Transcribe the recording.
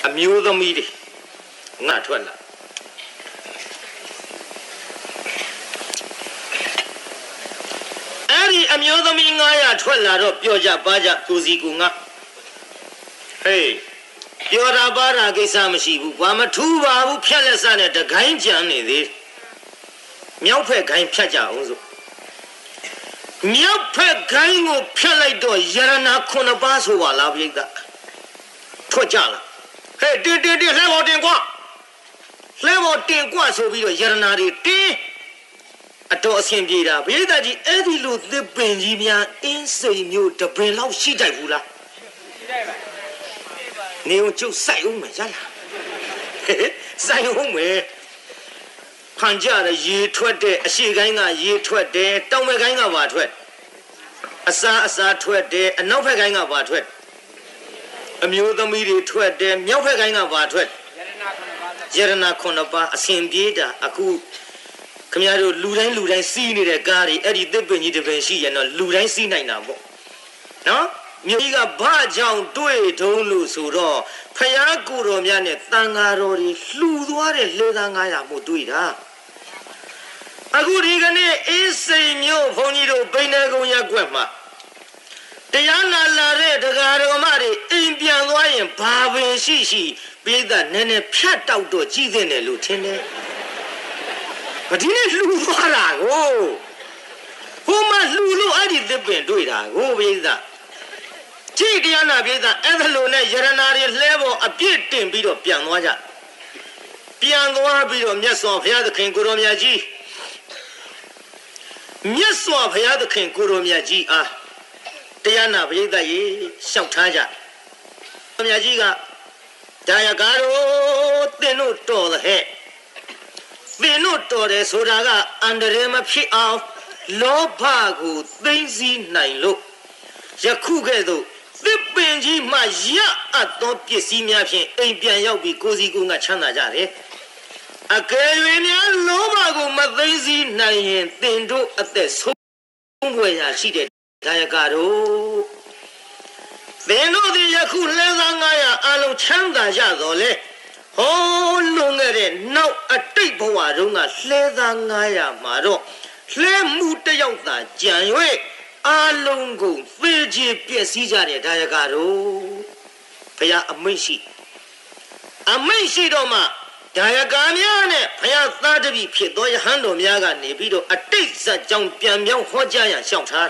အမျိုးသမီးတွေငါထွက်လာအဲ့ဒီအမျိုးသမီး900ထွက်လာတော့ပြောကြပါကြကိုစီကူငါဟေးပြောတာပါတာကိစ္စမရှိဘူးကွာမထူးပါဘူးဖြက်လက်စနဲ့တကိုင်းကြံနေသေးမြောက်ဖက်ခိုင်းဖြတ်ကြအောင်စို့မြောက်ဖက်ခိုင်းကိုဖြတ်လိုက်တော့ယရနာ9ပါးဆိုပါလားပြိတ္တာထွက်ကြလားဟဲ့တင်းလှဲပေါ်တင်ကွာလှဲပေါ်တင်ကွာဆိုပြီးတော့ယရနာတွေတင်းအတော်အဆင်ပြေတာပြိတ္တာကြီးအဲ့ဒီလိုသစ်ပင်ကြီးများအင်းစိန်မျိုးတပင်လောက်ရှိတတ်ဘူးလားရှိတတ်ပါနေုံကျုပ်စိုက်ဦးမယ်ရလားစိုက်ဦးမယ်ဖန်ကြရရေထွက်တဲ့အရှိကိုင်းကရေထွက်တယ်တောင်ဘက်ကိုင်းကပါထွက်အစားထွက်တယ်အနောက်ဘက်ကိုင်းကပါထွက်အမျိုးသမီးတွေထွက်တယ်မြောက်ဘက်ကိုင်းကပါထွက်ယရနာ9ပါးအစဉ်ပြေးတာအခုခမရတို့လူတိုင်းစီးနေတဲ့ကားတွေအဲ့ဒီသစ်ပင်ကြီးတစ်ပင်ရှိရင်တော့လူတိုင်းစီးနိုင်တာပေါ့နော်မြေကဘာကြောင့်တွေ့တုံးလို့ဆိုတော့ဖယားကိုတော်များနဲ့တန်ဃာတော်တွေလှူသွားတဲ့လေသား900မို့တွေ့တာအခုဒီကနေ့အေးစိန်မျိုးဘုန်းကြီးတို့ဘိန်းကုန်းရက်ွက်မှာတရားနာလာတဲ့တရားတော်မတွေအိမ်ပြန်သွားရင်ဘာပင်ရှိပိဿနည်းနည်းဖြတ်တောက်တော့ကြည်တဲ့တယ်လို့ထင်တယ်ဗဒီနေ့လှူသွားတာကိုဟိုမှာလှူလို့အဲ့ဒီသစ်ပင်တွေ့တာကိုပိဿကြည်တရားနာပိဿအဲ့ဒါလိုနဲ့ယရနာတွေလှဲပေါ်အပြစ်တင်ပြီးတော့ပြန်သွားကြပြန်သွားပြီးတော့မြတ်စွာဘုရားသခင်ကိုရောမြတ်ကြီးမြတ်စွာဘုရားသခင်ကိုရောမြတ်ကြီးအားတရားနာပိဿရေလျှောက်ထားကြမြတ်ကြီးကဒါယကာတို့သင်တို့တော်တဲ့ဟဲ့သင်တို့တော်တယ်ဆိုတာကအန္တရာယ်မဖြစ်အောင်လောဘကိုသိမ့်စည်းနိုင်လို့ယခုကဲ့သို့သစ်ပင်ကြီးမှရအပ်သောပစ္စည်းများဖြင့်အိမ်ပြန်ရောက်ပြီးကိုစီကိုငါချမ်းသာကြတယ်အကယ်၍များလောဘကိုမသိမ့်စည်းနိုင်ရင်သင်တို့အသက်ဆုံးွယ်ရာရှိတဲ့ဒါယကာတို့သင်တို့ဒီယခုလဲသား900အလုံးချမ်းသာကြတော်လေဟောလွန်ခဲ့တဲ့နောက်အတိတ်ဘဝတုန်းကလှဲသား900မှာတော့လှဲမှုတယောက်သာကြံ၍အလုံးကိုသေချေပျက်စီးကြတဲ့ဒါယကာတို့ဘုရားအမိန့်ရှိတော့မှဒါယကာများနဲ့ဘုရားသားတပည့်ဖြစ်သောယဟန်တော်များကနေပြီးတော့အတိတ်ဇာတ်ကြောင့်ပြန်ပြောင်းဟောကြားရန်ရှောက်ထား